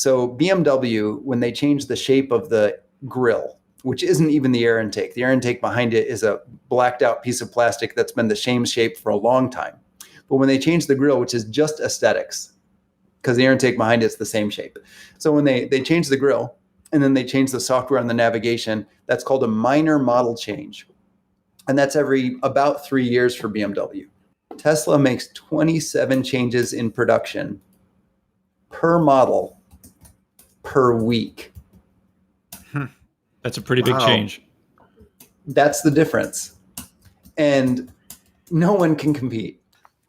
So BMW, when they changed the shape of the grille, which isn't even the air intake behind it is a blacked out piece of plastic that's been the same shape for a long time. But when they changed the grille, which is just aesthetics, because the air intake behind it's the same shape. So when they changed the grille and then they changed the software on the navigation, that's called a minor model change. And that's every about 3 years for BMW. Tesla makes 27 changes in production per model per week. That's a pretty big change. That's the difference. And no one can compete.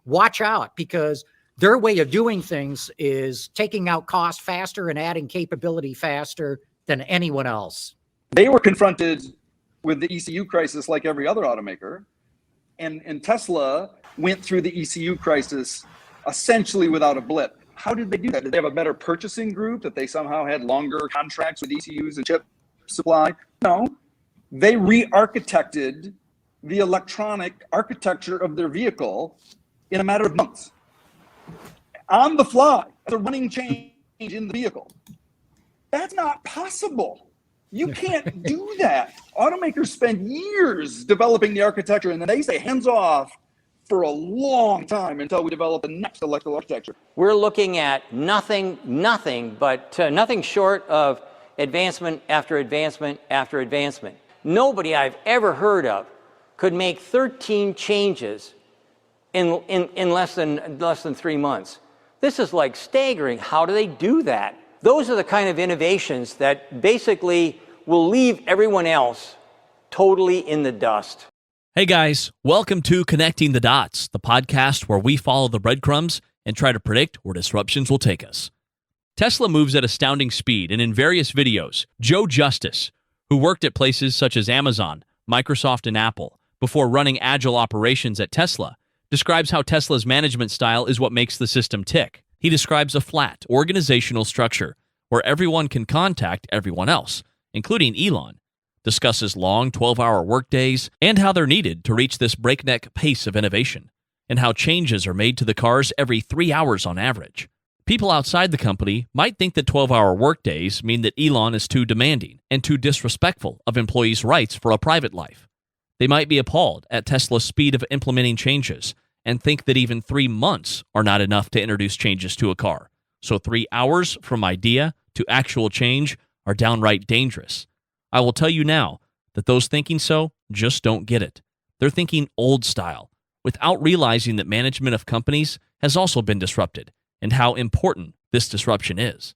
Watch out, because their way of doing things is taking out cost faster and adding capability faster than anyone else. They were confronted with the ECU crisis like every other automaker. And Tesla went through the ECU crisis essentially without a blip. How did they do that? Did they have a better purchasing group, that they somehow had longer contracts with ECUs and chip supply? No. They re-architected the electronic architecture of their vehicle in a matter of months. On the fly, as a running change in the vehicle. That's not possible. You can't do that. Automakers spend years developing the architecture, and then they say hands off for a long time until we develop the next electrical architecture. We're looking at nothing short of advancement after advancement after advancement. Nobody I've ever heard of could make 13 changes in less than 3 months. This is like staggering. How do they do that? Those are the kind of innovations that basically will leave everyone else totally in the dust. Hey guys, welcome to Connecting the Dots, the podcast where we follow the breadcrumbs and try to predict where disruptions will take us. Tesla moves at astounding speed, and in various videos, Joe Justice, who worked at places such as Amazon, Microsoft, and Apple before running agile operations at Tesla, describes how Tesla's management style is what makes the system tick. He describes a flat, organizational structure where everyone can contact everyone else, including Elon, discusses long 12-hour workdays and how they're needed to reach this breakneck pace of innovation, and how changes are made to the cars every 3 hours on average. People outside the company might think that 12-hour workdays mean that Elon is too demanding and too disrespectful of employees' rights for a private life. They might be appalled at Tesla's speed of implementing changes and think that even 3 months are not enough to introduce changes to a car. So 3 hours from idea to actual change are downright dangerous. I will tell you now that those thinking so just don't get it. They're thinking old style, without realizing that management of companies has also been disrupted and how important this disruption is.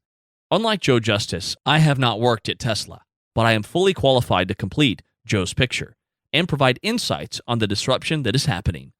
Unlike Joe Justice, I have not worked at Tesla, but I am fully qualified to complete Joe's picture and provide insights on the disruption that is happening.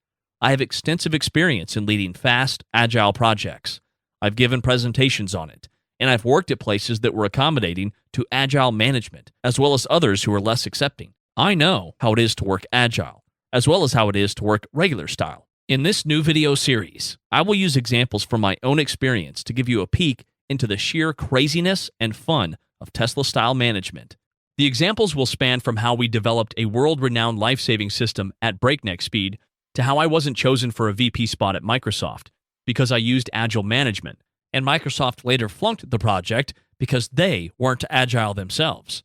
I have extensive experience in leading fast, agile projects. I've given presentations on it, and I've worked at places that were accommodating to agile management, as well as others who are less accepting. I know how it is to work agile, as well as how it is to work regular style. In this new video series, I will use examples from my own experience to give you a peek into the sheer craziness and fun of Tesla-style management. The examples will span from how we developed a world-renowned life-saving system at breakneck speed to how I wasn't chosen for a VP spot at Microsoft because I used agile management, and Microsoft later flunked the project because they weren't agile themselves.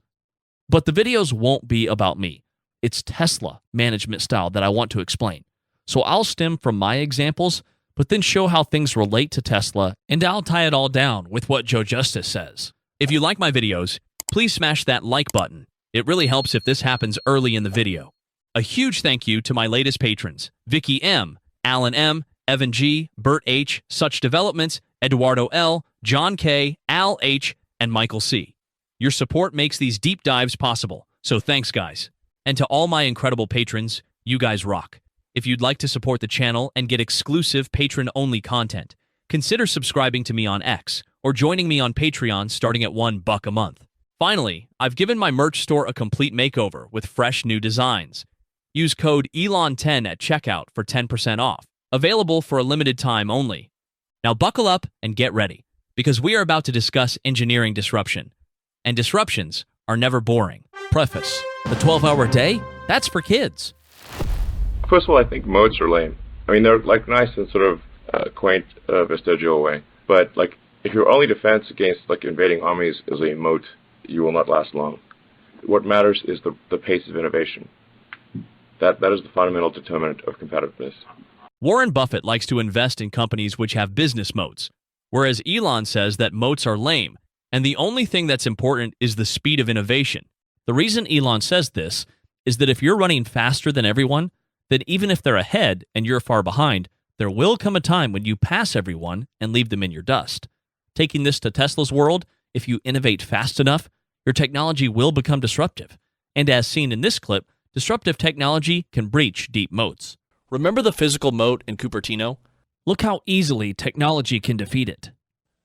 But the videos won't be about me. It's Tesla management style that I want to explain. So I'll stem from my examples, but then show how things relate to Tesla, and I'll tie it all down with what Joe Justice says. If you like my videos, please smash that like button. It really helps if this happens early in the video. A huge thank you to my latest patrons, Vicky M., Alan M., Evan G., Bert H., Such Developments, Eduardo L., John K., Al H., and Michael C. Your support makes these deep dives possible, so thanks, guys. And to all my incredible patrons, you guys rock. If you'd like to support the channel and get exclusive patron-only content, consider subscribing to me on X or joining me on Patreon starting at $1 a month. Finally, I've given my merch store a complete makeover with fresh new designs. Use code ELON10 at checkout for 10% off. Available for a limited time only. Now buckle up and get ready, because we are about to discuss engineering disruption. And disruptions are never boring. Preface: the 12-hour day? That's for kids. First of all, I think modes are lame. I mean, they're like nice in sort of quaint, vestigial way. But like If your only defense against invading armies is a moat, you will not last long. What matters is the pace of innovation. That is the fundamental determinant of competitiveness. Warren Buffett likes to invest in companies which have business moats, whereas Elon says that moats are lame, and the only thing that's important is the speed of innovation. The reason Elon says this is that if you're running faster than everyone, then even if they're ahead and you're far behind, there will come a time when you pass everyone and leave them in your dust. Taking this to Tesla's world, if you innovate fast enough, your technology will become disruptive. And as seen in this clip, disruptive technology can breach deep moats. Remember the physical moat in Cupertino? Look how easily technology can defeat it.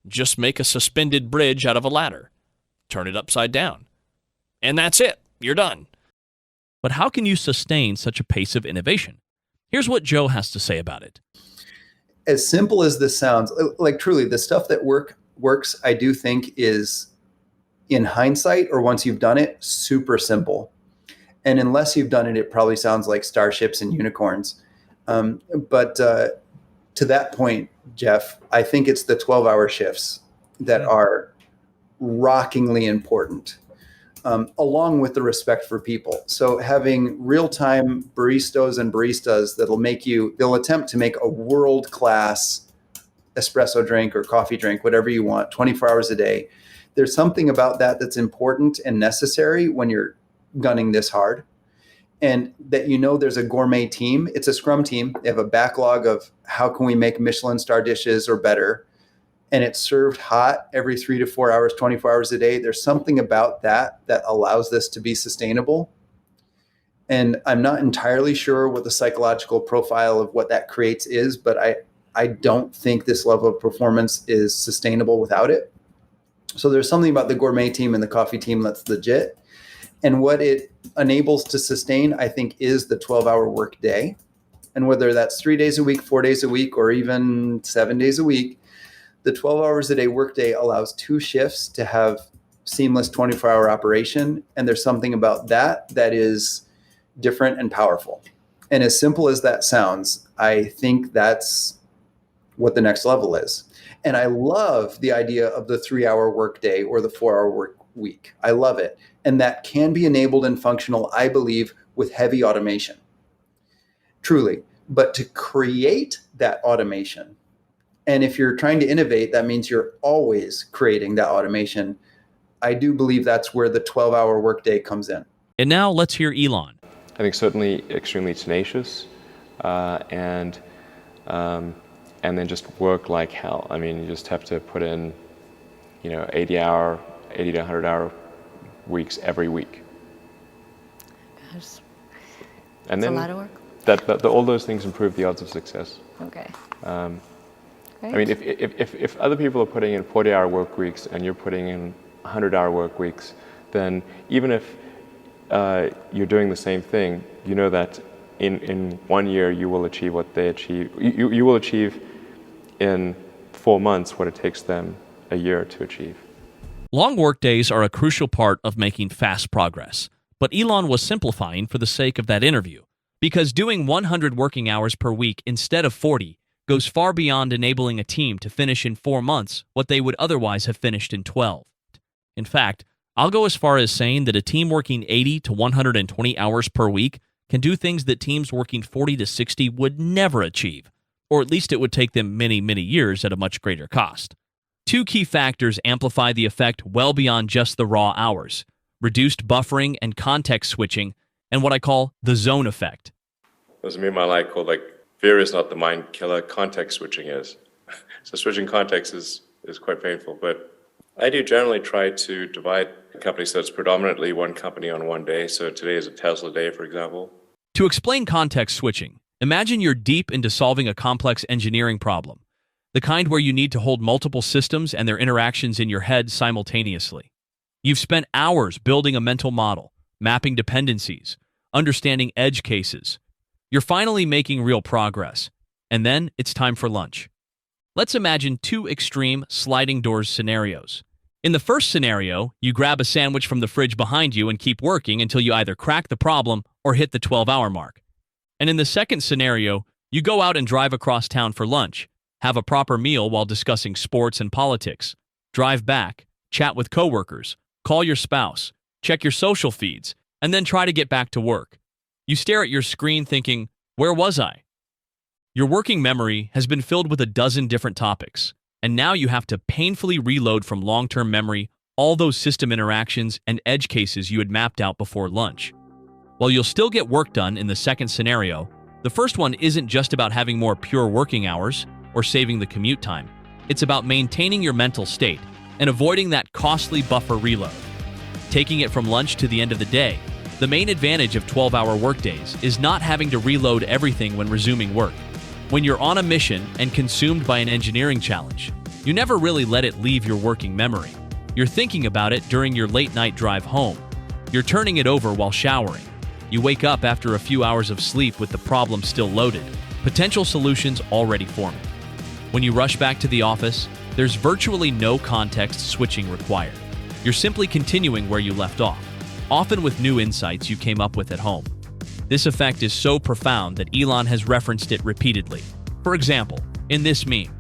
Just make a suspended bridge out of a ladder. Turn it upside down. And that's it. You're done. But how can you sustain such a pace of innovation? Here's what Joe has to say about it. As simple as this sounds, truly, the stuff that works, I do think is, in hindsight or once you've done it, super simple. And unless you've done it, it probably sounds like starships and unicorns. But to that point, Jeff, I think it's the 12-hour shifts that are rockingly important, along with the respect for people. So having real-time baristas and baristas they'll attempt to make a world-class espresso drink or coffee drink, whatever you want, 24 hours a day. There's something about that that's important and necessary when you're gunning this hard. And that there's a gourmet team. It's a scrum team. They have a backlog of how can we make Michelin star dishes or better. And it's served hot every 3 to 4 hours, 24 hours a day. There's something about that allows this to be sustainable. And I'm not entirely sure what the psychological profile of what that creates is, but I don't think this level of performance is sustainable without it. So there's something about the gourmet team and the coffee team that's legit. And what it enables to sustain, I think, is the 12-hour work day. And whether that's 3 days a week, 4 days a week, or even 7 days a week, the 12 hours a day workday allows 2 shifts to have seamless 24-hour operation. And there's something about that is different and powerful. And as simple as that sounds, I think that's what the next level is. And I love the idea of the 3-hour workday or the 4-hour work week. I love it. And that can be enabled and functional, I believe, with heavy automation. Truly. But to create that automation, and if you're trying to innovate, that means you're always creating that automation. I do believe that's where the 12-hour workday comes in. And now let's hear Elon. I think certainly extremely tenacious, and then just work like hell. I mean, you just have to put in, 80 to 100-hour weeks every week. Gosh, And that's then a lot of work. all those things improve the odds of success. Okay. I mean, if other people are putting in 40-hour work weeks and you're putting in 100-hour work weeks, then even if you're doing the same thing, you know that in 1 year you will achieve what they achieve. You will achieve in 4 months what it takes them a year to achieve. Long workdays are a crucial part of making fast progress, but Elon was simplifying for the sake of that interview, because doing 100 working hours per week instead of 40 goes far beyond enabling a team to finish in 4 months what they would otherwise have finished in 12. In fact, I'll go as far as saying that a team working 80 to 120 hours per week can do things that teams working 40 to 60 would never achieve, or at least it would take them many, many years at a much greater cost. 2 key factors amplify the effect well beyond just the raw hours: reduced buffering and context switching, and what I call the zone effect. There's a meme I like called fear is not the mind killer, context switching is. So switching context is quite painful, but I do generally try to divide a company so it's predominantly one company on one day. So today is a Tesla day, for example. To explain context switching, imagine you're deep into solving a complex engineering problem, the kind where you need to hold multiple systems and their interactions in your head simultaneously. You've spent hours building a mental model, mapping dependencies, understanding edge cases. You're finally making real progress, and then it's time for lunch. Let's imagine 2 extreme sliding doors scenarios. In the first scenario, you grab a sandwich from the fridge behind you and keep working until you either crack the problem or hit the 12-hour mark. And in the second scenario, you go out and drive across town for lunch. have a proper meal while discussing sports and politics, drive back, chat with coworkers, call your spouse, check your social feeds, and then try to get back to work. You stare at your screen thinking, where was I? Your working memory has been filled with a dozen different topics, and now you have to painfully reload from long-term memory all those system interactions and edge cases you had mapped out before lunch. While you'll still get work done in the second scenario, the first one isn't just about having more pure working hours or saving the commute time. It's about maintaining your mental state and avoiding that costly buffer reload. Taking it from lunch to the end of the day, the main advantage of 12-hour workdays is not having to reload everything when resuming work. When you're on a mission and consumed by an engineering challenge, you never really let it leave your working memory. You're thinking about it during your late-night drive home. You're turning it over while showering. You wake up after a few hours of sleep with the problem still loaded, potential solutions already forming. When you rush back to the office, there's virtually no context switching required. You're simply continuing where you left off, often with new insights you came up with at home. This effect is so profound that Elon has referenced it repeatedly. For example, in this meme,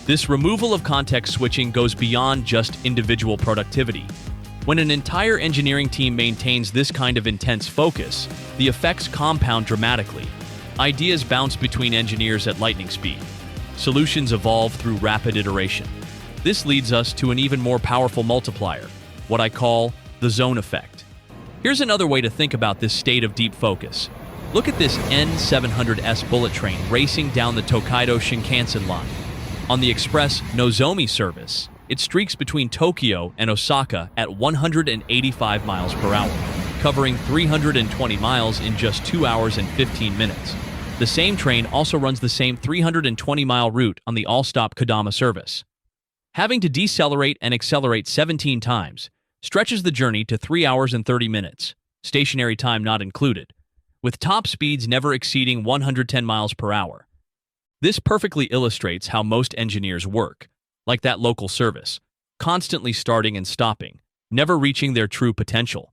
this removal of context switching goes beyond just individual productivity. When an entire engineering team maintains this kind of intense focus, the effects compound dramatically. Ideas bounce between engineers at lightning speed. Solutions evolve through rapid iteration. This leads us to an even more powerful multiplier, what I call the zone effect. Here's another way to think about this state of deep focus. Look at this N700S bullet train racing down the Tokaido Shinkansen line. On the express Nozomi service, it streaks between Tokyo and Osaka at 185 miles per hour, covering 320 miles in just 2 hours and 15 minutes. The same train also runs the same 320-mile route on the all-stop Kodama service. Having to decelerate and accelerate 17 times stretches the journey to 3 hours and 30 minutes, stationary time not included, with top speeds never exceeding 110 miles per hour. This perfectly illustrates how most engineers work, like that local service, constantly starting and stopping, never reaching their true potential.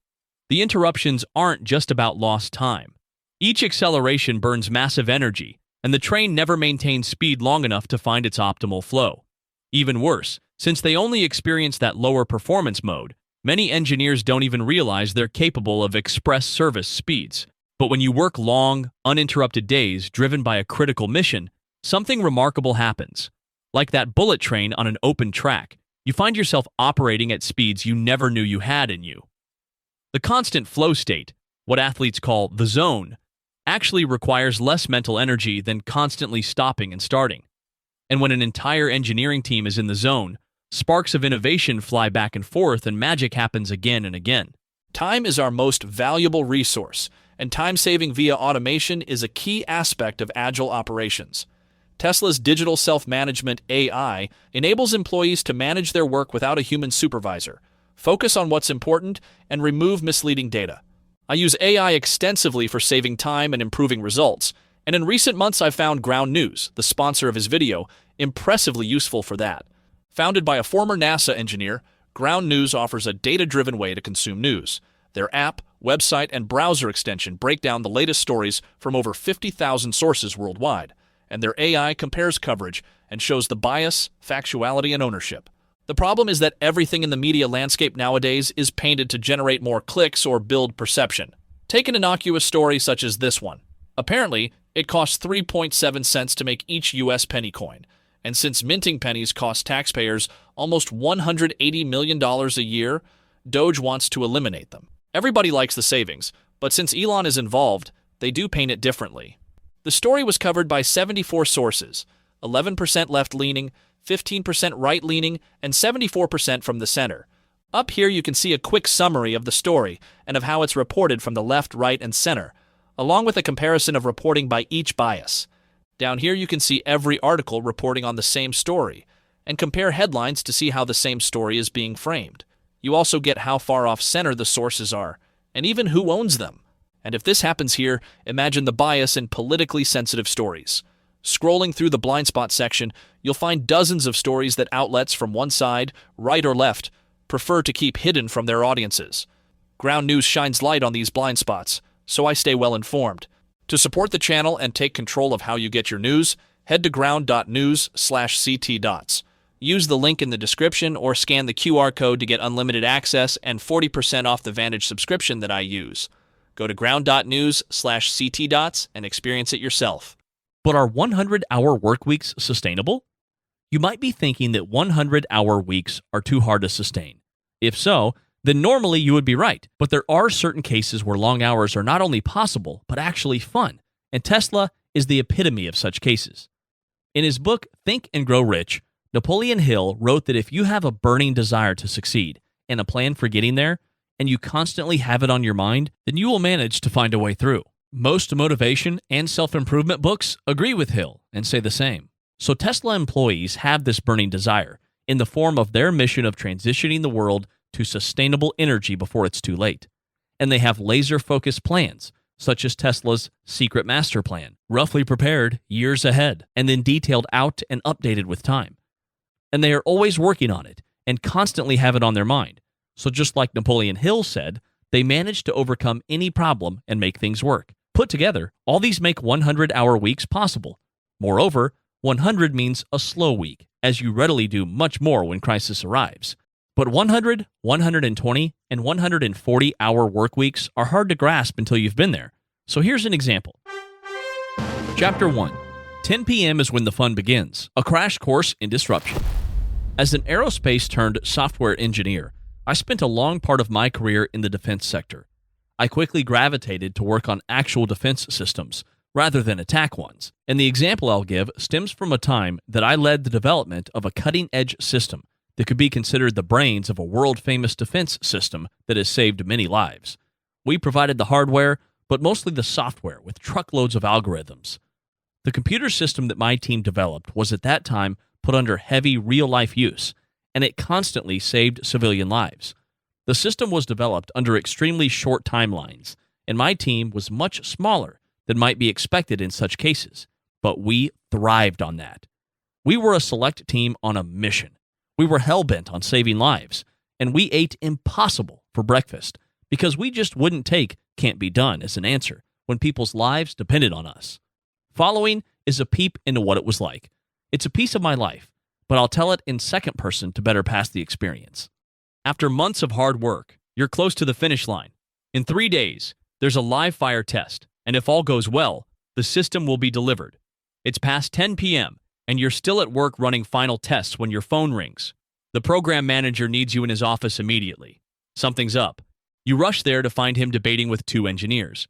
The interruptions aren't just about lost time. Each acceleration burns massive energy, and the train never maintains speed long enough to find its optimal flow. Even worse, since they only experience that lower performance mode, many engineers don't even realize they're capable of express service speeds. But when you work long, uninterrupted days driven by a critical mission, something remarkable happens. Like that bullet train on an open track, you find yourself operating at speeds you never knew you had in you. The constant flow state, what athletes call the zone, actually requires less mental energy than constantly stopping and starting. And when an entire engineering team is in the zone, sparks of innovation fly back and forth and magic happens again and again. Time is our most valuable resource, and time saving via automation is a key aspect of agile operations. Tesla's digital self-management AI enables employees to manage their work without a human supervisor, focus on what's important, and remove misleading data. I use AI extensively for saving time and improving results, and in recent months I've found Ground News, the sponsor of his video, impressively useful for that. Founded by a former NASA engineer, Ground News offers a data-driven way to consume news. Their app, website, and browser extension break down the latest stories from over 50,000 sources worldwide, and their AI compares coverage and shows the bias, factuality, and ownership. The problem is that everything in the media landscape nowadays is painted to generate more clicks or build perception. Take an innocuous story such as this one. Apparently, it costs 3.7 cents to make each US penny coin, and since minting pennies cost taxpayers almost $180 million a year, DOGE wants to eliminate them. Everybody likes the savings, but since Elon is involved, they do paint it differently. The story was covered by 74 sources, 11% left-leaning, 15% right-leaning, and 74% from the center. Up here you can see a quick summary of the story and of how it's reported from the left, right, and center, along with a comparison of reporting by each bias. Down here you can see every article reporting on the same story, and compare headlines to see how the same story is being framed. You also get how far off center the sources are, and even who owns them. And if this happens here, imagine the bias in politically sensitive stories. Scrolling through the blind spot section, you'll find dozens of stories that outlets from one side, right or left, prefer to keep hidden from their audiences. Ground News shines light on these blind spots, so I stay well informed. To support the channel and take control of how you get your news, head to ground.news/ctdots. Use the link in the description or scan the QR code to get unlimited access and 40% off the Vantage subscription that I use. Go to ground.news/ctdots and experience it yourself. But are 100-hour work weeks sustainable? You might be thinking that 100-hour weeks are too hard to sustain. If so, then normally you would be right. But there are certain cases where long hours are not only possible, but actually fun. And Tesla is the epitome of such cases. In his book, Think and Grow Rich, Napoleon Hill wrote that if you have a burning desire to succeed and a plan for getting there, and you constantly have it on your mind, then you will manage to find a way through. Most motivation and self-improvement books agree with Hill and say the same. So Tesla employees have this burning desire in the form of their mission of transitioning the world to sustainable energy before it's too late. And they have laser-focused plans, such as Tesla's Secret Master Plan, roughly prepared years ahead and then detailed out and updated with time. And they are always working on it and constantly have it on their mind. So just like Napoleon Hill said, they manage to overcome any problem and make things work. Put together, all these make 100-hour weeks possible. Moreover, 100 means a slow week, as you readily do much more when crisis arrives. But 100, 120, and 140-hour work weeks are hard to grasp until you've been there. So here's an example. Chapter 1. 10 p.m. is when the fun begins. A crash course in disruption. As an aerospace-turned-software engineer, I spent a long part of my career in the defense sector. I quickly gravitated to work on actual defense systems rather than attack ones. And the example I'll give stems from a time that I led the development of a cutting-edge system that could be considered the brains of a world-famous defense system that has saved many lives. We provided the hardware, but mostly the software with truckloads of algorithms. The computer system that my team developed was at that time put under heavy real-life use, and it constantly saved civilian lives. The system was developed under extremely short timelines, and my team was much smaller than might be expected in such cases, but we thrived on that. We were a select team on a mission. We were hell-bent on saving lives, and we ate impossible for breakfast because we just wouldn't take "can't be done" as an answer when people's lives depended on us. Following is a peep into what it was like. It's a piece of my life, but I'll tell it in second person to better pass the experience. After months of hard work, you're close to the finish line. In 3 days, there's a live fire test, and if all goes well, the system will be delivered. It's past 10 p.m., and you're still at work running final tests when your phone rings. The program manager needs you in his office immediately. Something's up. You rush there to find him debating with 2 engineers.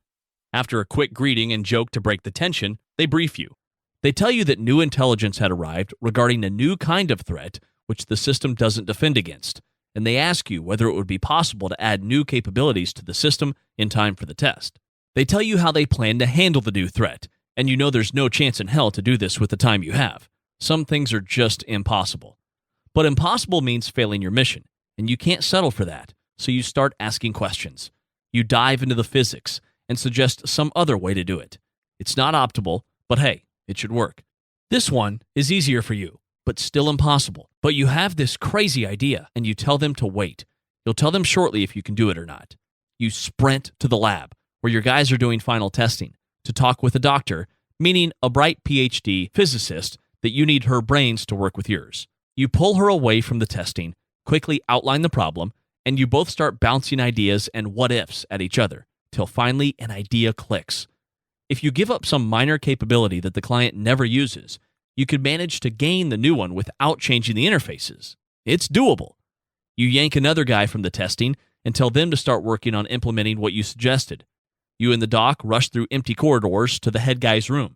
After a quick greeting and joke to break the tension, they brief you. They tell you that new intelligence had arrived regarding a new kind of threat which the system doesn't defend against, and they ask you whether it would be possible to add new capabilities to the system in time for the test. They tell you how they plan to handle the new threat, and you know there's no chance in hell to do this with the time you have. Some things are just impossible. But impossible means failing your mission, and you can't settle for that, so you start asking questions. You dive into the physics and suggest some other way to do it. It's not optimal, but hey, it should work. This one is easier for you, but still impossible. But you have this crazy idea, and you tell them to wait. You'll tell them shortly if you can do it or not. You sprint to the lab, where your guys are doing final testing, to talk with a doctor, meaning a bright PhD physicist that you need her brains to work with yours. You pull her away from the testing, quickly outline the problem, and you both start bouncing ideas and what-ifs at each other, till finally an idea clicks. If you give up some minor capability that the client never uses, you could manage to gain the new one without changing the interfaces. It's doable. You yank another guy from the testing and tell them to start working on implementing what you suggested. You and the doc rush through empty corridors to the head guy's room.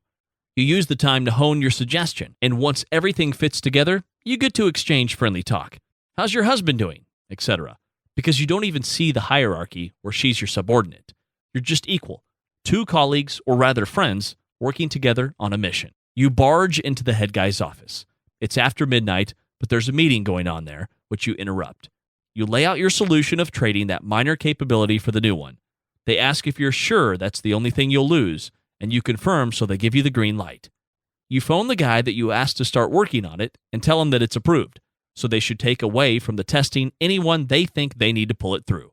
You use the time to hone your suggestion, and once everything fits together, you get to exchange friendly talk. How's your husband doing? Etc. Because you don't even see the hierarchy where she's your subordinate. You're just equal. 2 colleagues, or rather friends, working together on a mission. You barge into the head guy's office. It's after midnight, but there's a meeting going on there, which you interrupt. You lay out your solution of trading that minor capability for the new one. They ask if you're sure that's the only thing you'll lose, and you confirm, so they give you the green light. You phone the guy that you asked to start working on it and tell him that it's approved, so they should take away from the testing anyone they think they need to pull it through.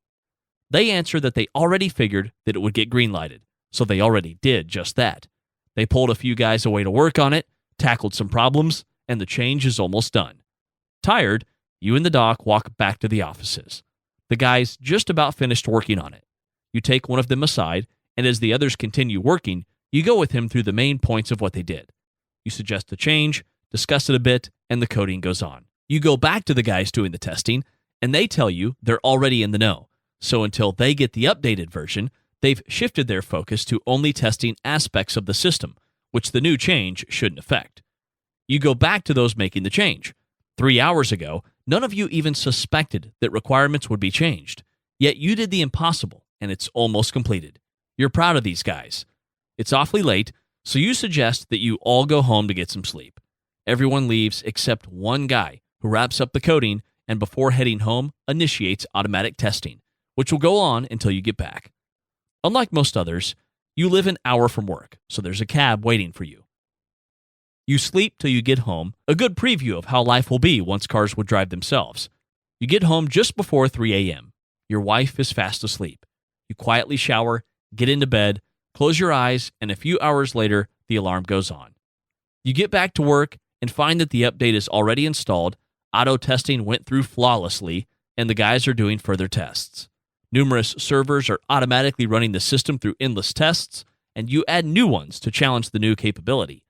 They answer that they already figured that it would get greenlighted, so they already did just that. They pulled a few guys away to work on it, tackled some problems, and the change is almost done. Tired, you and the doc walk back to the offices. The guy's just about finished working on it. You take one of them aside, and as the others continue working, you go with him through the main points of what they did. You suggest the change, discuss it a bit, and the coding goes on. You go back to the guys doing the testing, and they tell you they're already in the know. So until they get the updated version, they've shifted their focus to only testing aspects of the system, which the new change shouldn't affect. You go back to those making the change. 3 hours ago, none of you even suspected that requirements would be changed. Yet you did the impossible, and it's almost completed. You're proud of these guys. It's awfully late, so you suggest that you all go home to get some sleep. Everyone leaves except one guy who wraps up the coding and before heading home initiates automatic testing, which will go on until you get back. Unlike most others, you live an hour from work, so there's a cab waiting for you. You sleep till you get home, a good preview of how life will be once cars would drive themselves. You get home just before 3 a.m. Your wife is fast asleep. You quietly shower, get into bed, close your eyes, and a few hours later, the alarm goes on. You get back to work and find that the update is already installed, auto testing went through flawlessly, and the guys are doing further tests. Numerous servers are automatically running the system through endless tests, and you add new ones to challenge the new capability.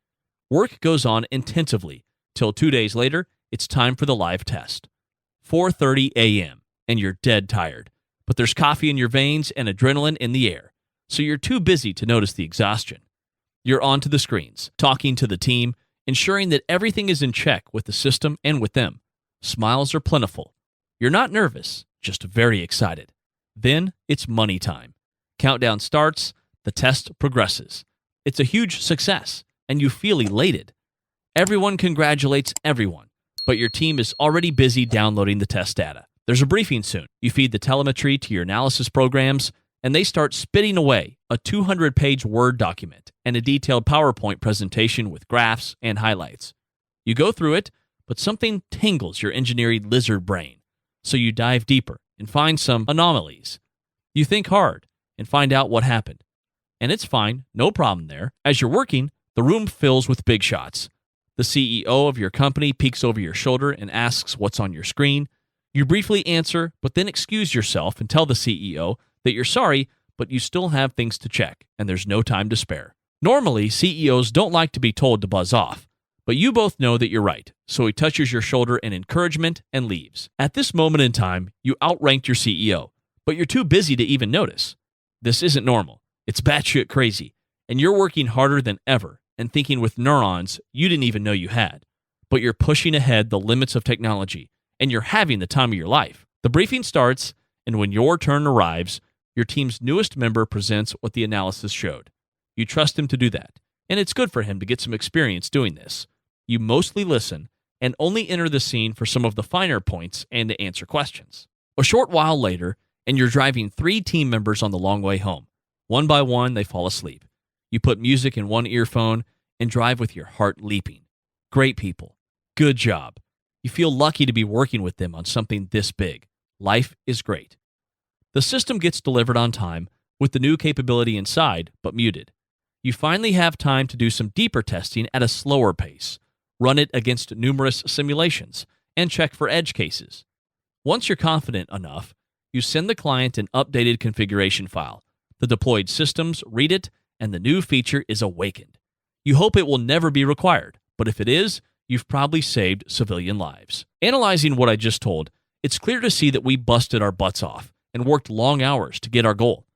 Work goes on intensively, till 2 days later, it's time for the live test. 4:30 a.m., and you're dead tired, but there's coffee in your veins and adrenaline in the air, so you're too busy to notice the exhaustion. You're onto the screens, talking to the team, ensuring that everything is in check with the system and with them. Smiles are plentiful. You're not nervous, just very excited. Then it's money time. Countdown starts, the test progresses. It's a huge success, and you feel elated. Everyone congratulates everyone, but your team is already busy downloading the test data. There's a briefing soon. You feed the telemetry to your analysis programs, and they start spitting away a 200-page Word document and a detailed PowerPoint presentation with graphs and highlights. You go through it, but something tingles your engineering lizard brain, so you dive deeper and find some anomalies. You think hard and find out what happened. And it's fine, no problem there. As you're working, the room fills with big shots. The CEO of your company peeks over your shoulder and asks what's on your screen. You briefly answer, but then excuse yourself and tell the CEO that you're sorry, but you still have things to check, and there's no time to spare. Normally, CEOs don't like to be told to buzz off, but you both know that you're right, so he touches your shoulder in encouragement and leaves. At this moment in time, you outranked your CEO, but you're too busy to even notice. This isn't normal. It's batshit crazy, and you're working harder than ever and thinking with neurons you didn't even know you had. But you're pushing ahead the limits of technology, and you're having the time of your life. The briefing starts, and when your turn arrives, your team's newest member presents what the analysis showed. You trust him to do that, and it's good for him to get some experience doing this. You mostly listen and only enter the scene for some of the finer points and to answer questions. A short while later, and you're driving 3 team members on the long way home. One by one, they fall asleep. You put music in one earphone and drive with your heart leaping. Great people. Good job. You feel lucky to be working with them on something this big. Life is great. The system gets delivered on time with the new capability inside, but muted. You finally have time to do some deeper testing at a slower pace, run it against numerous simulations, and check for edge cases. Once you're confident enough, you send the client an updated configuration file. The deployed systems read it, and the new feature is awakened. You hope it will never be required, but if it is, you've probably saved civilian lives. Analyzing what I just told, it's clear to see that we busted our butts off and worked long hours to get our goal.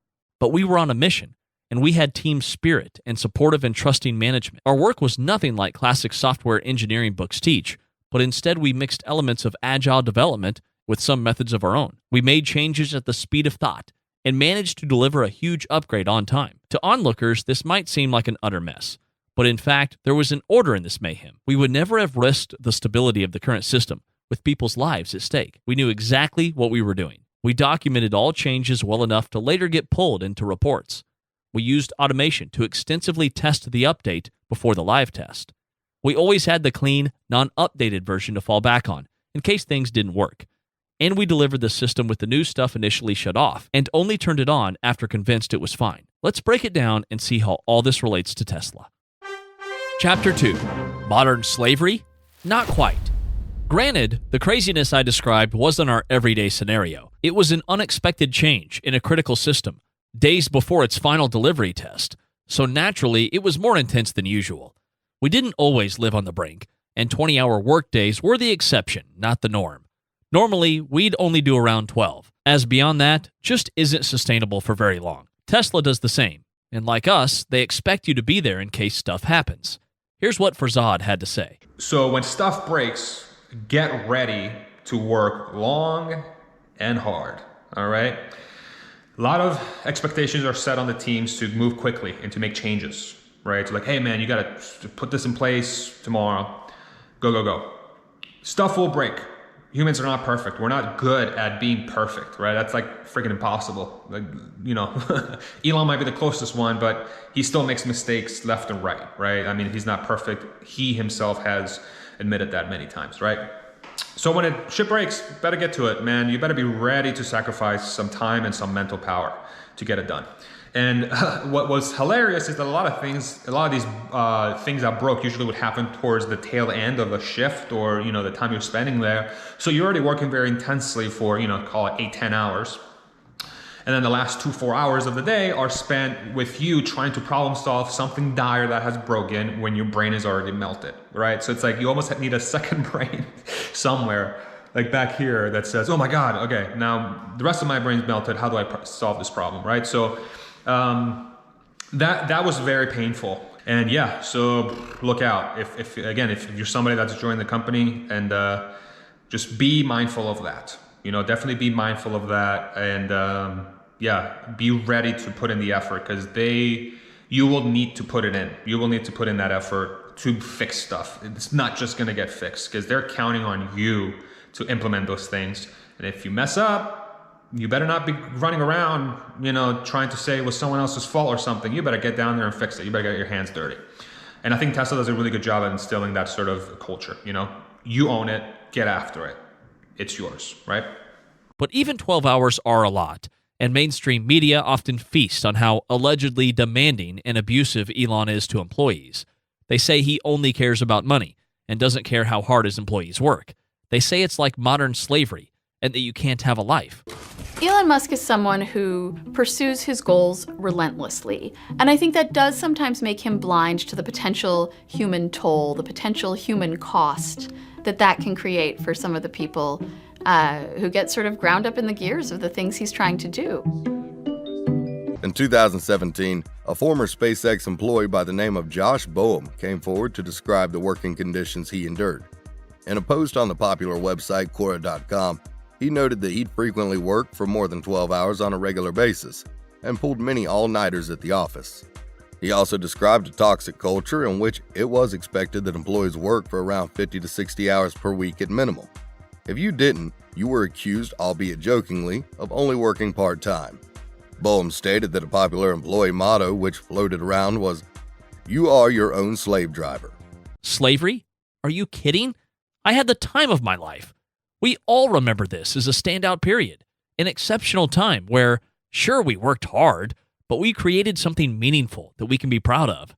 But we were on a mission, and we had team spirit and supportive and trusting management. Our work was nothing like classic software engineering books teach, but instead we mixed elements of agile development with some methods of our own. We made changes at the speed of thought and managed to deliver a huge upgrade on time. To onlookers, this might seem like an utter mess, but in fact, there was an order in this mayhem. We would never have risked the stability of the current system with people's lives at stake. We knew exactly what we were doing. We documented all changes well enough to later get pulled into reports. We used automation to extensively test the update before the live test. We always had the clean, non-updated version to fall back on in case things didn't work. And we delivered the system with the new stuff initially shut off, and only turned it on after convinced it was fine. Let's break it down and see how all this relates to Tesla. Chapter 2. Modern slavery? Not quite. Granted, the craziness I described wasn't our everyday scenario. It was an unexpected change in a critical system, days before its final delivery test, so naturally it was more intense than usual. We didn't always live on the brink, and 20-hour workdays were the exception, not the norm. Normally, we'd only do around 12, as beyond that just isn't sustainable for very long. Tesla does the same, and like us, they expect you to be there in case stuff happens. Here's what Farzad had to say. So when stuff breaks, get ready to work long and hard, all right? A lot of expectations are set on the teams to move quickly and to make changes, right? So like, hey man, you gotta put this in place tomorrow. Go, go, go. Stuff will break. Humans are not perfect. We're not good at being perfect, right? That's like freaking impossible. Like, you know, Elon might be the closest one, but he still makes mistakes left and right, right? I mean, he's not perfect. He himself has admitted that many times, right? So when shit breaks, better get to it, man. You better be ready to sacrifice some time and some mental power to get it done. And what was hilarious is that a lot of these things that broke usually would happen towards the tail end of a shift, or, you know, the time you're spending there. So you're already working very intensely for, you know, call it 8-10 hours. And then the last 2-4 hours of the day are spent with you trying to problem solve something dire that has broken when your brain is already melted, right? So it's like you almost need a second brain somewhere, like back here, that says, oh my God, okay, now the rest of my brain's melted. How do I solve this problem, right? So that was very painful. And yeah, so look out. If you're somebody that's joined the company, and just be mindful of that. You know, definitely be mindful of that. And be ready to put in the effort, because you will need to put it in. You will need to put in that effort to fix stuff. It's not just going to get fixed, because they're counting on you to implement those things. And if you mess up, you better not be running around, you know, trying to say it was someone else's fault or something. You better get down there and fix it. You better get your hands dirty. And I think Tesla does a really good job at instilling that sort of culture. You know, you own it, get after it. It's yours, right? But even 12 hours are a lot, and mainstream media often feast on how allegedly demanding and abusive Elon is to employees. They say he only cares about money and doesn't care how hard his employees work. They say it's like modern slavery, and that you can't have a life. Elon Musk is someone who pursues his goals relentlessly. And I think that does sometimes make him blind to the potential human toll, the potential human cost that can create for some of the people who get sort of ground up in the gears of the things he's trying to do. In 2017, a former SpaceX employee by the name of Josh Boehm came forward to describe the working conditions he endured. In a post on the popular website Quora.com, he noted that he'd frequently worked for more than 12 hours on a regular basis and pulled many all-nighters at the office. He also described a toxic culture in which it was expected that employees work for around 50 to 60 hours per week at minimum. If you didn't, you were accused, albeit jokingly, of only working part-time. Boehm stated that a popular employee motto which floated around was, "You are your own slave driver." Slavery? Are you kidding? I had the time of my life. We all remember this as a standout period, an exceptional time where, sure, we worked hard, but we created something meaningful that we can be proud of.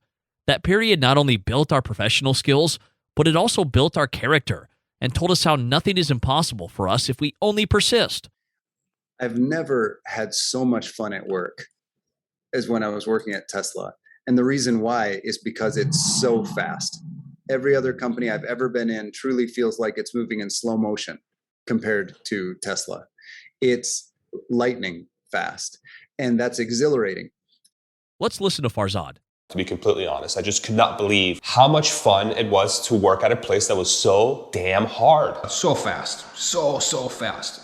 That period not only built our professional skills, but it also built our character and told us how nothing is impossible for us if we only persist. I've never had so much fun at work as when I was working at Tesla. And the reason why is because it's so fast. Every other company I've ever been in truly feels like it's moving in slow motion compared to Tesla. It's lightning fast, and that's exhilarating. Let's listen to Farzad. To be completely honest, I just could not believe how much fun it was to work at a place that was so damn hard. So fast, so fast,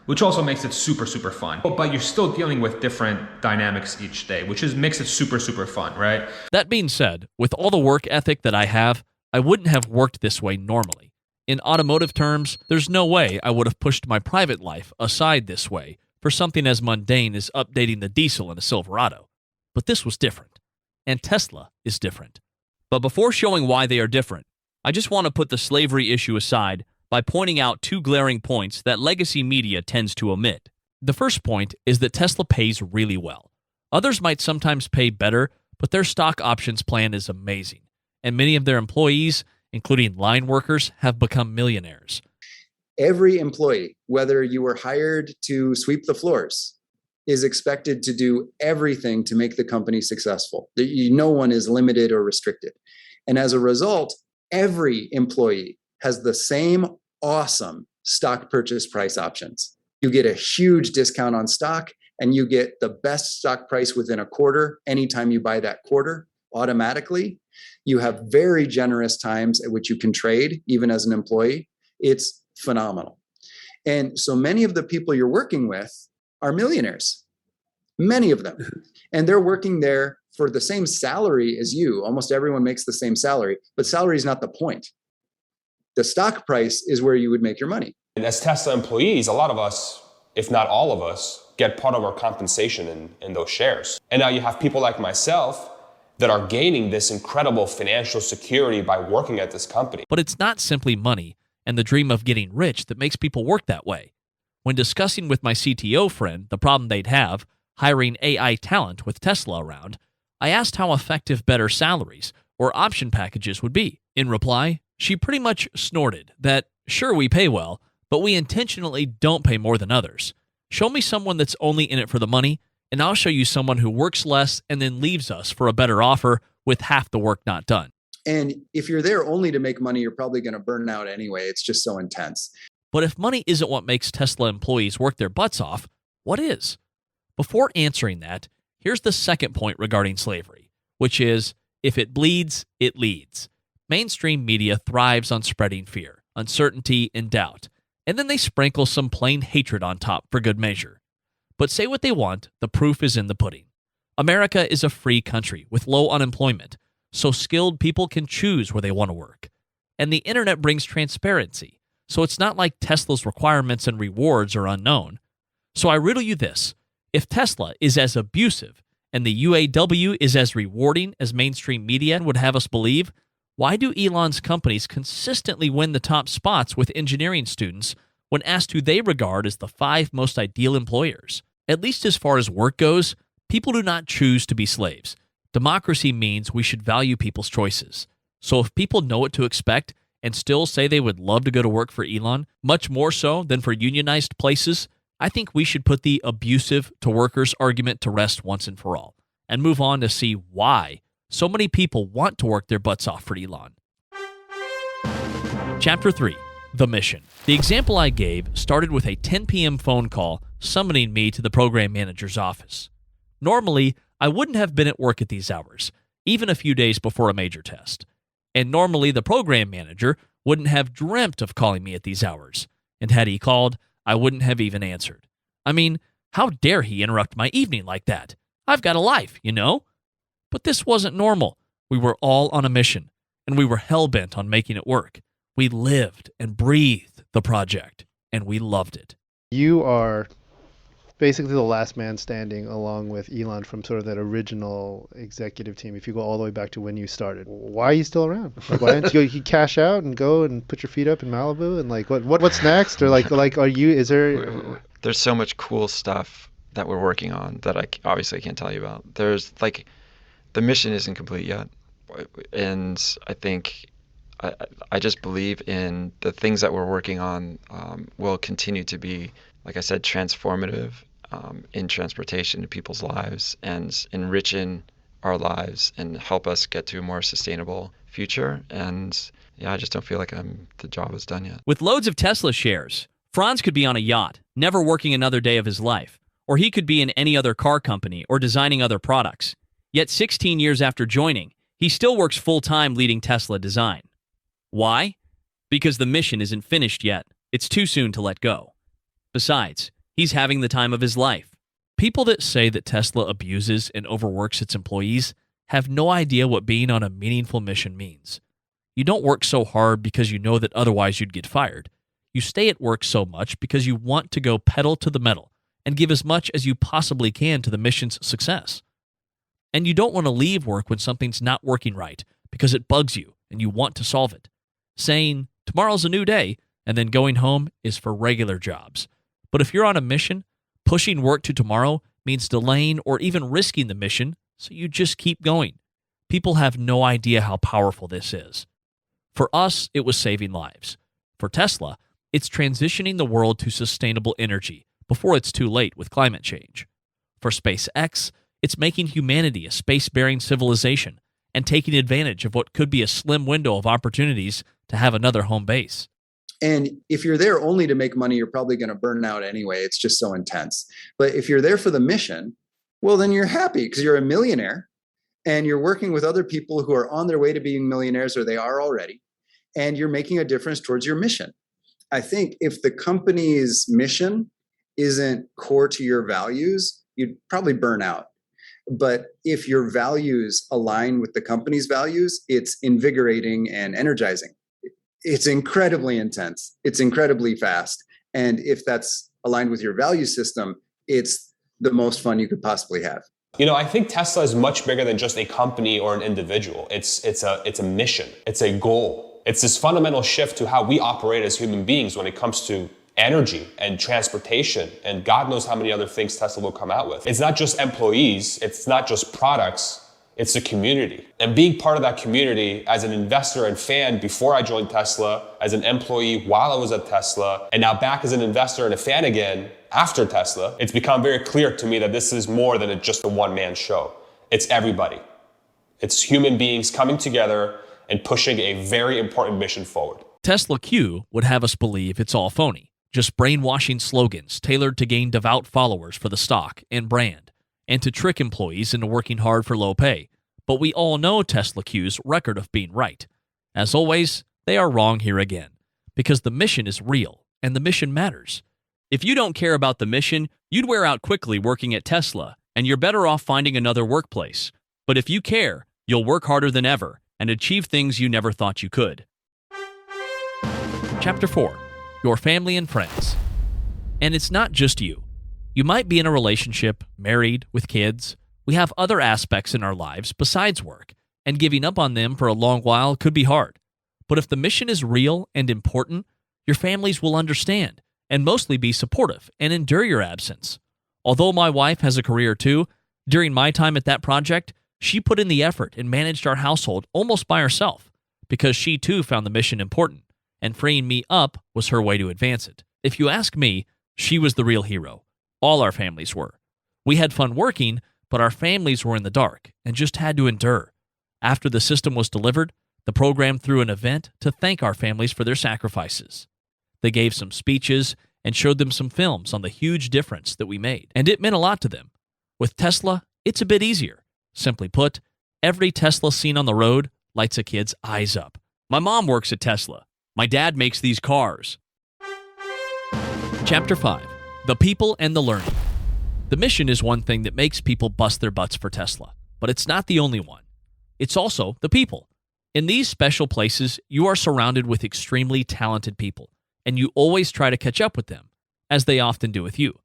which also makes it super fun. But you're still dealing with different dynamics each day, which makes it super fun, right? That being said, with all the work ethic that I have, I wouldn't have worked this way normally. In automotive terms, there's no way I would have pushed my private life aside this way for something as mundane as updating the diesel in a Silverado. But this was different. And Tesla is different. But before showing why they are different, I just want to put the slavery issue aside by pointing out two glaring points that legacy media tends to omit. The first point is that Tesla pays really well. Others might sometimes pay better, but their stock options plan is amazing, and many of their employees, including line workers, have become millionaires. Every employee, whether you were hired to sweep the floors, is expected to do everything to make the company successful. No one is limited or restricted. And as a result, every employee has the same awesome stock purchase price options. You get a huge discount on stock, and you get the best stock price within a quarter anytime you buy that quarter automatically. You have very generous times at which you can trade, even as an employee. It's phenomenal. And so many of the people you're working with are millionaires, many of them. And they're working there for the same salary as you. Almost everyone makes the same salary, but salary is not the point. The stock price is where you would make your money. And as Tesla employees, a lot of us, if not all of us, get part of our compensation in those shares. And now you have people like myself that are gaining this incredible financial security by working at this company. But it's not simply money and the dream of getting rich that makes people work that way. When discussing with my CTO friend the problem they'd have hiring AI talent with Tesla around, I asked how effective better salaries or option packages would be. In reply, she pretty much snorted that, sure, we pay well, but we intentionally don't pay more than others. Show me someone that's only in it for the money, and I'll show you someone who works less and then leaves us for a better offer with half the work not done. And if you're there only to make money, you're probably going to burn out anyway. It's just so intense. But if money isn't what makes Tesla employees work their butts off, what is? Before answering that, here's the second point regarding slavery, which is, if it bleeds, it leads. Mainstream media thrives on spreading fear, uncertainty, and doubt, and then they sprinkle some plain hatred on top for good measure. But say what they want, the proof is in the pudding. America is a free country with low unemployment, so skilled people can choose where they want to work. And the internet brings transparency, so it's not like Tesla's requirements and rewards are unknown. So I riddle you this. If Tesla is as abusive and the UAW is as rewarding as mainstream media would have us believe, why do Elon's companies consistently win the top spots with engineering students when asked who they regard as the 5 most ideal employers? At least as far as work goes, people do not choose to be slaves. Democracy means we should value people's choices. So if people know what to expect and still say they would love to go to work for Elon, much more so than for unionized places, I think we should put the abusive to workers argument to rest once and for all, and move on to see why so many people want to work their butts off for Elon. Chapter 3, The Mission. The example I gave started with a 10 p.m. phone call summoning me to the program manager's office. Normally, I wouldn't have been at work at these hours, even a few days before a major test. And normally, the program manager wouldn't have dreamt of calling me at these hours. And had he called, I wouldn't have even answered. I mean, how dare he interrupt my evening like that? I've got a life, you know? But this wasn't normal. We were all on a mission, and we were hell-bent on making it work. We lived and breathed the project, and we loved it. You are basically the last man standing along with Elon from sort of that original executive team, if you go all the way back to when you started. Why are you still around? Like, why didn't you cash out and go and put your feet up in Malibu? And like, what's next? Or like, is there... There's so much cool stuff that we're working on that I obviously can't tell you about. There's like, the mission isn't complete yet. And I think I just believe in the things that we're working on will continue to be, like I said, transformative in transportation in people's lives and enriching our lives and help us get to a more sustainable future. And yeah, I just don't feel like the job is done yet. With loads of Tesla shares, Franz could be on a yacht, never working another day of his life, or he could be in any other car company or designing other products. Yet 16 years after joining, he still works full-time leading Tesla design. Why? Because the mission isn't finished yet. It's too soon to let go. Besides, he's having the time of his life. People that say that Tesla abuses and overworks its employees have no idea what being on a meaningful mission means. You don't work so hard because you know that otherwise you'd get fired. You stay at work so much because you want to go pedal to the metal and give as much as you possibly can to the mission's success. And you don't want to leave work when something's not working right because it bugs you and you want to solve it. Saying, tomorrow's a new day, and then going home is for regular jobs. But if you're on a mission, pushing work to tomorrow means delaying or even risking the mission, so you just keep going. People have no idea how powerful this is. For us, it was saving lives. For Tesla, it's transitioning the world to sustainable energy before it's too late with climate change. For SpaceX, it's making humanity a space-bearing civilization and taking advantage of what could be a slim window of opportunities to have another home base. And if you're there only to make money, you're probably going to burn out anyway. It's just so intense. But if you're there for the mission, well, then you're happy because you're a millionaire and you're working with other people who are on their way to being millionaires, or they are already, and you're making a difference towards your mission. I think if the company's mission isn't core to your values, you'd probably burn out. But if your values align with the company's values, it's invigorating and energizing. It's incredibly intense. It's incredibly fast. And if that's aligned with your value system, it's the most fun you could possibly have. You know, I think Tesla is much bigger than just a company or an individual. It's a mission. It's a goal. It's this fundamental shift to how we operate as human beings when it comes to energy and transportation, and God knows how many other things Tesla will come out with. It's not just employees, it's not just products, it's a community. And being part of that community as an investor and fan before I joined Tesla, as an employee while I was at Tesla, and now back as an investor and a fan again after Tesla, it's become very clear to me that this is more than just a one-man show. It's everybody. It's human beings coming together and pushing a very important mission forward. Tesla Q would have us believe it's all phony. Just brainwashing slogans tailored to gain devout followers for the stock and brand, and to trick employees into working hard for low pay. But we all know Tesla Q's record of being right. As always, they are wrong here again, because the mission is real, and the mission matters. If you don't care about the mission, you'd wear out quickly working at Tesla, and you're better off finding another workplace. But if you care, you'll work harder than ever and achieve things you never thought you could. Chapter 4. Your family and friends. And it's not just you. You might be in a relationship, married, with kids. We have other aspects in our lives besides work, and giving up on them for a long while could be hard. But if the mission is real and important, your families will understand and mostly be supportive and endure your absence. Although my wife has a career too, during my time at that project, she put in the effort and managed our household almost by herself because she too found the mission important, and freeing me up was her way to advance it. If you ask me, she was the real hero. All our families were. We had fun working, but our families were in the dark and just had to endure. After the system was delivered, the program threw an event to thank our families for their sacrifices. They gave some speeches and showed them some films on the huge difference that we made, and it meant a lot to them. With Tesla, it's a bit easier. Simply put, every Tesla seen on the road lights a kid's eyes up. My mom works at Tesla. My dad makes these cars. Chapter 5. The people and the learning. The mission is one thing that makes people bust their butts for Tesla, but it's not the only one. It's also the people. In these special places, you are surrounded with extremely talented people, and you always try to catch up with them, as they often do with you.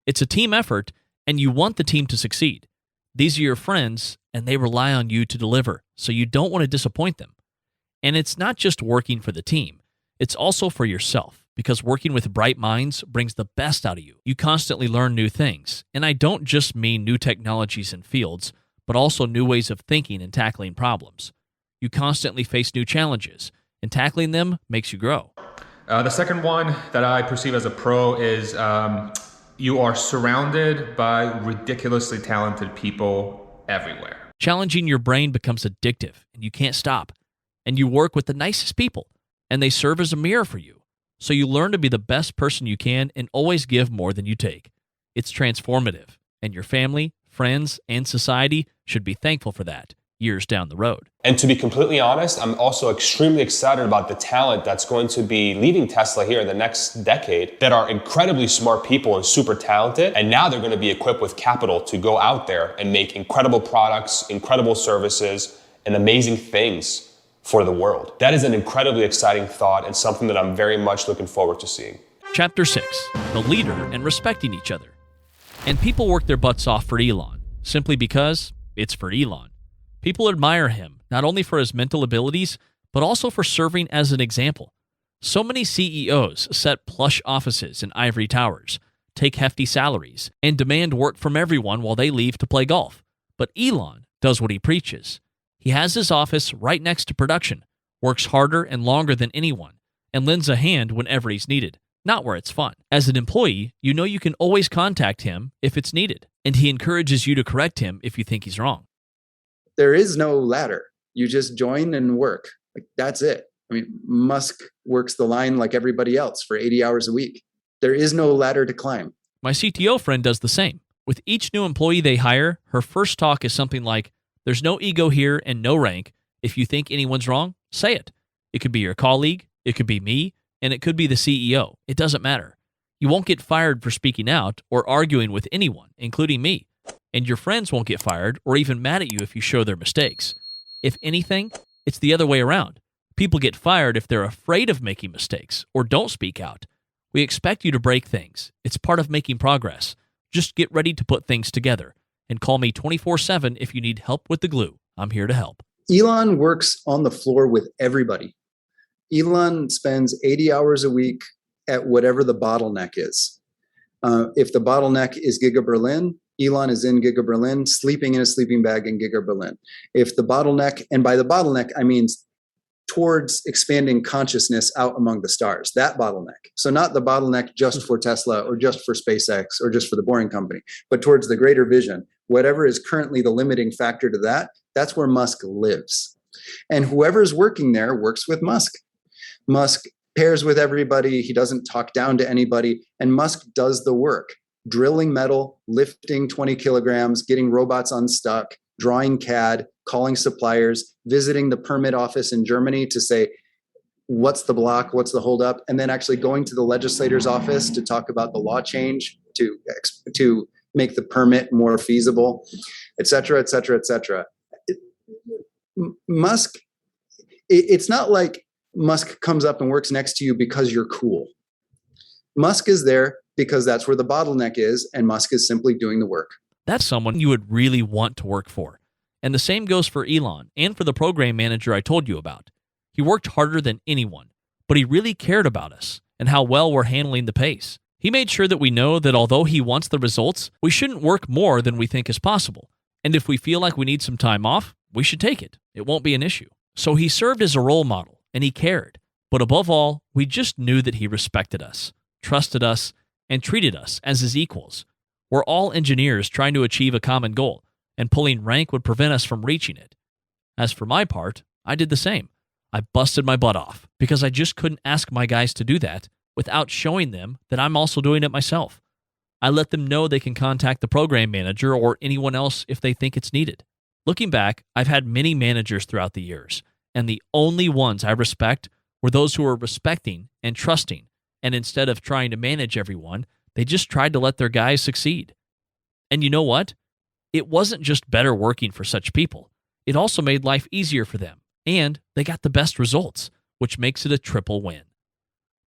It's a team effort, and you want the team to succeed. These are your friends, and they rely on you to deliver, so you don't want to disappoint them. And it's not just working for the team, it's also for yourself, because working with bright minds brings the best out of you. You constantly learn new things, and I don't just mean new technologies and fields, but also new ways of thinking and tackling problems. You constantly face new challenges, and tackling them makes you grow. The second one that I perceive as a pro is you are surrounded by ridiculously talented people everywhere. Challenging your brain becomes addictive, and you can't stop. And you work with the nicest people, and they serve as a mirror for you. So you learn to be the best person you can and always give more than you take. It's transformative, and your family, friends, and society should be thankful for that years down the road. And to be completely honest, I'm also extremely excited about the talent that's going to be leaving Tesla here in the next decade that are incredibly smart people and super talented. And now they're going to be equipped with capital to go out there and make incredible products, incredible services, and amazing things for the world. That is an incredibly exciting thought and something that I'm very much looking forward to seeing. Chapter 6. The leader and respecting each other. And people work their butts off for Elon, simply because it's for Elon. People admire him, not only for his mental abilities, but also for serving as an example. So many CEOs set plush offices in ivory towers, take hefty salaries, and demand work from everyone while they leave to play golf. But Elon does what he preaches. He has his office right next to production, works harder and longer than anyone, and lends a hand whenever he's needed, not where it's fun. As an employee, you know you can always contact him if it's needed, and he encourages you to correct him if you think he's wrong. There is no ladder. You just join and work. Like, that's it. I mean, Musk works the line like everybody else for 80 hours a week. There is no ladder to climb. My CTO friend does the same. With each new employee they hire, her first talk is something like, "There's no ego here and no rank. If you think anyone's wrong, say it. It could be your colleague, it could be me, and it could be the CEO. It doesn't matter. You won't get fired for speaking out or arguing with anyone, including me. And your friends won't get fired or even mad at you if you show their mistakes. If anything, it's the other way around. People get fired if they're afraid of making mistakes or don't speak out. We expect you to break things. It's part of making progress. Just get ready to put things together. And call me 24/7 if you need help with the glue. I'm here to help." Elon works on the floor with everybody. Elon spends 80 hours a week at whatever the bottleneck is. If the bottleneck is Giga Berlin, Elon is in Giga Berlin, sleeping in a sleeping bag in Giga Berlin. If the bottleneck, and by the bottleneck, I mean towards expanding consciousness out among the stars, that bottleneck. So not the bottleneck just for Tesla or just for SpaceX or just for the Boring Company, but towards the greater vision. Whatever is currently the limiting factor to that, that's where Musk lives. And whoever's working there works with Musk. Musk pairs with everybody. He doesn't talk down to anybody. And Musk does the work, drilling metal, lifting 20 kilograms, getting robots unstuck, drawing CAD, calling suppliers, visiting the permit office in Germany to say, what's the block, what's the holdup, and then actually going to the legislator's office to talk about the law change to make the permit more feasible, et cetera, et cetera, et cetera. Musk, it's not like Musk comes up and works next to you because you're cool. Musk is there because that's where the bottleneck is, and Musk is simply doing the work. That's someone you would really want to work for. And the same goes for Elon and for the program manager I told you about. He worked harder than anyone, but he really cared about us and how well we're handling the pace. He made sure that we know that although he wants the results, we shouldn't work more than we think is possible. And if we feel like we need some time off, we should take it. It won't be an issue. So he served as a role model, and he cared. But above all, we just knew that he respected us, trusted us, and treated us as his equals. We're all engineers trying to achieve a common goal, and pulling rank would prevent us from reaching it. As for my part, I did the same. I busted my butt off because I just couldn't ask my guys to do that without showing them that I'm also doing it myself. I let them know they can contact the program manager or anyone else if they think it's needed. Looking back, I've had many managers throughout the years, and the only ones I respect were those who were respecting and trusting, and instead of trying to manage everyone, they just tried to let their guys succeed. And you know what? It wasn't just better working for such people. It also made life easier for them, and they got the best results, which makes it a triple win.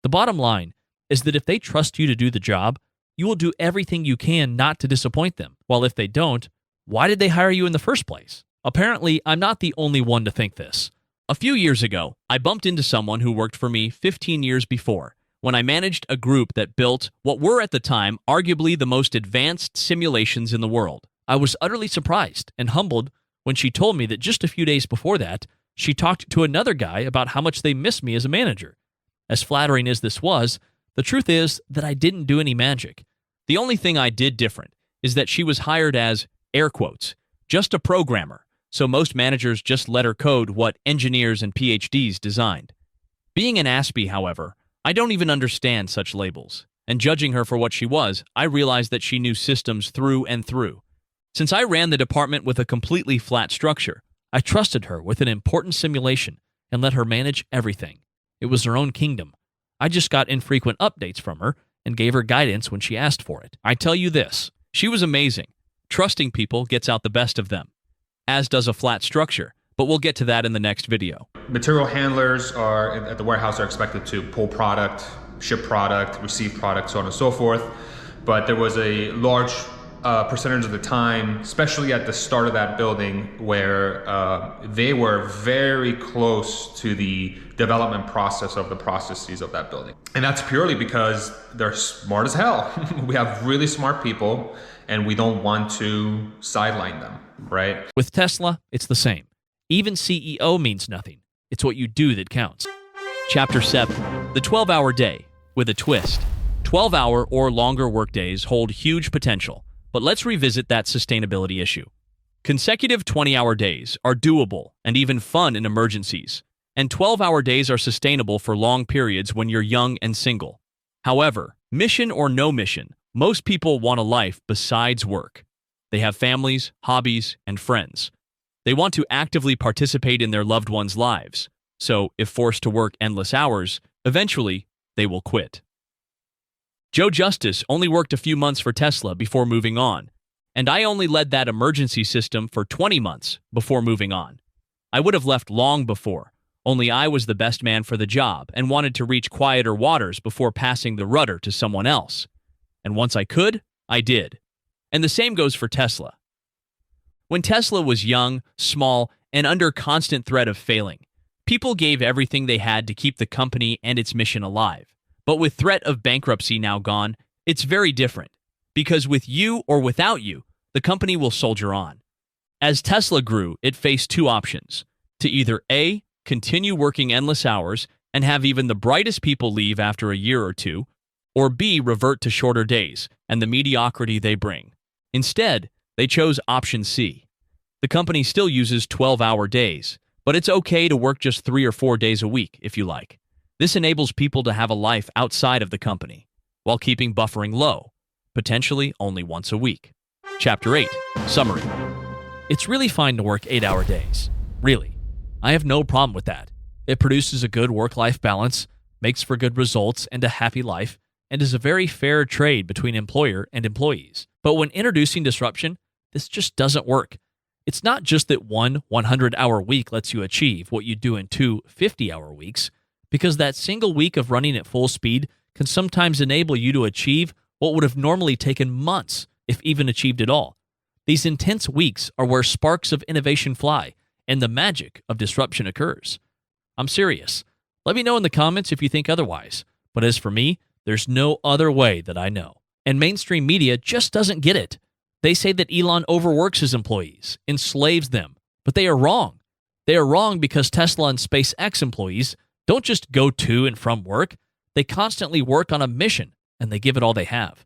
The bottom line is that if they trust you to do the job, you will do everything you can not to disappoint them. While if they don't, why did they hire you in the first place? Apparently, I'm not the only one to think this. A few years ago, I bumped into someone who worked for me 15 years before, when I managed a group that built what were at the time arguably the most advanced simulations in the world. I was utterly surprised and humbled when she told me that just a few days before that, she talked to another guy about how much they missed me as a manager. As flattering as this was, the truth is that I didn't do any magic. The only thing I did different is that she was hired as, air quotes, just a programmer, so most managers just let her code what engineers and PhDs designed. Being an Aspie, however, I don't even understand such labels, and judging her for what she was, I realized that she knew systems through and through. Since I ran the department with a completely flat structure, I trusted her with an important simulation and let her manage everything. It was her own kingdom. I just got infrequent updates from her and gave her guidance when she asked for it. I tell you this, she was amazing. Trusting people gets out the best of them, as does a flat structure, but we'll get to that in the next video. Material handlers at the warehouse are expected to pull product, ship product, receive product, so on and so forth. But there was a large percentage of the time, especially at the start of that building, where they were very close to the development process of the processes of that building. And that's purely because they're smart as hell. We have really smart people, and we don't want to sideline them, right? With Tesla, it's the same. Even CEO means nothing. It's what you do that counts. Chapter 7, the 12-hour day, with a twist. 12-hour or longer workdays hold huge potential, but let's revisit that sustainability issue. Consecutive 20-hour days are doable and even fun in emergencies, and 12-hour days are sustainable for long periods when you're young and single. However, mission or no mission, most people want a life besides work. They have families, hobbies, and friends. They want to actively participate in their loved ones' lives, so if forced to work endless hours, eventually they will quit. Joe Justice only worked a few months for Tesla before moving on, and I only led that emergency system for 20 months before moving on. I would have left long before, only I was the best man for the job and wanted to reach quieter waters before passing the rudder to someone else. And once I could, I did. And the same goes for Tesla. When Tesla was young, small, and under constant threat of failing, people gave everything they had to keep the company and its mission alive. But with threat of bankruptcy now gone, it's very different. Because with you or without you, the company will soldier on. As Tesla grew, it faced two options: to either A, continue working endless hours and have even the brightest people leave after a year or two, or B, revert to shorter days and the mediocrity they bring. Instead, they chose option C. The company still uses 12-hour days, but it's okay to work just 3 or 4 days a week if you like. This enables people to have a life outside of the company, while keeping buffering low, potentially only once a week. Chapter 8, Summary. It's really fine to work 8-hour days. Really. I have no problem with that. It produces a good work-life balance, makes for good results and a happy life, and is a very fair trade between employer and employees. But when introducing disruption, this just doesn't work. It's not just that one 100-hour week lets you achieve what you do in 2 50-hour weeks, because that single week of running at full speed can sometimes enable you to achieve what would have normally taken months, if even achieved at all. These intense weeks are where sparks of innovation fly and the magic of disruption occurs. I'm serious. Let me know in the comments if you think otherwise. But as for me, there's no other way that I know. And mainstream media just doesn't get it. They say that Elon overworks his employees, enslaves them, but they are wrong. They are wrong because Tesla and SpaceX employees don't just go to and from work. They constantly work on a mission, and they give it all they have.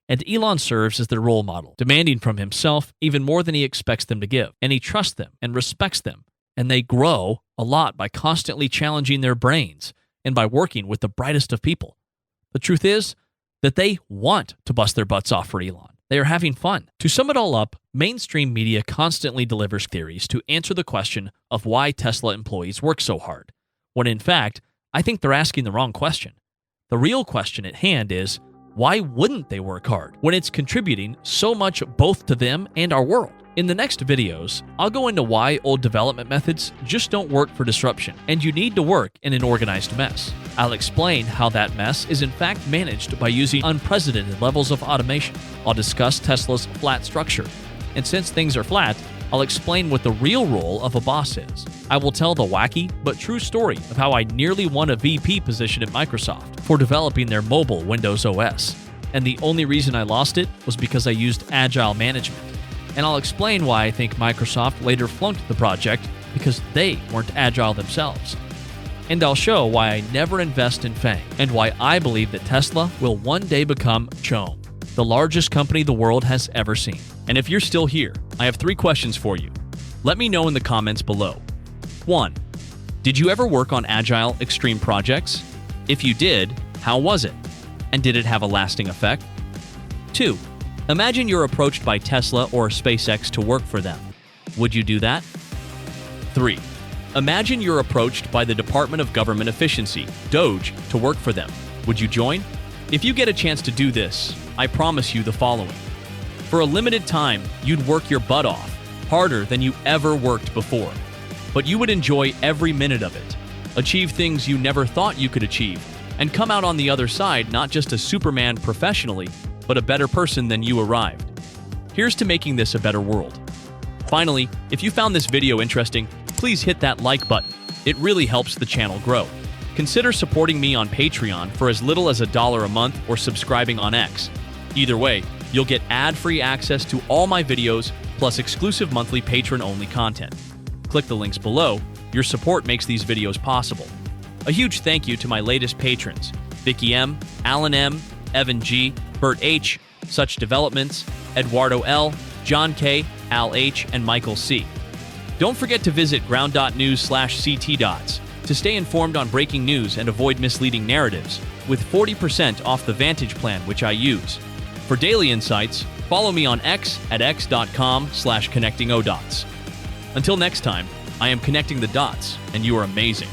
And Elon serves as their role model, demanding from himself even more than he expects them to give. And he trusts them and respects them. And they grow a lot by constantly challenging their brains and by working with the brightest of people. The truth is that they want to bust their butts off for Elon. They are having fun. To sum it all up, mainstream media constantly delivers theories to answer the question of why Tesla employees work so hard, when in fact, I think they're asking the wrong question. The real question at hand is, why wouldn't they work hard when it's contributing so much both to them and our world? In the next videos, I'll go into why old development methods just don't work for disruption, and you need to work in an organized mess. I'll explain how that mess is in fact managed by using unprecedented levels of automation. I'll discuss Tesla's flat structure, and since things are flat, I'll explain what the real role of a boss is. I will tell the wacky but true story of how I nearly won a VP position at Microsoft for developing their mobile Windows OS, and the only reason I lost it was because I used agile management. And I'll explain why I think Microsoft later flunked the project because they weren't agile themselves. And I'll show why I never invest in FANG and why I believe that Tesla will one day become CHOAM, the largest company the world has ever seen. And if you're still here, I have 3 questions for you. Let me know in the comments below. 1. Did you ever work on agile extreme projects? If you did, how was it? And did it have a lasting effect? 2. Imagine you're approached by Tesla or SpaceX to work for them. Would you do that? 3. Imagine you're approached by the Department of Government Efficiency, DOGE, to work for them. Would you join? If you get a chance to do this, I promise you the following. For a limited time, you'd work your butt off, harder than you ever worked before. But you would enjoy every minute of it, achieve things you never thought you could achieve, and come out on the other side not just a Superman professionally, but a better person than you arrived. Here's to making this a better world. Finally, if you found this video interesting, please hit that like button. It really helps the channel grow. Consider supporting me on Patreon for as little as $1 a month or subscribing on X. Either way, you'll get ad-free access to all my videos plus exclusive monthly patron-only content. Click the links below. Your support makes these videos possible. A huge thank you to my latest patrons, Vicky M, Alan M, Evan G, Bert H, Such Developments, Eduardo L, John K, Al H, and Michael C. Don't forget to visit ground.news/CTDots to stay informed on breaking news and avoid misleading narratives, with 40% off the Vantage plan which I use. For daily insights, follow me on X at x.com/connectingodots. Until next time, I am connecting the dots, and you are amazing.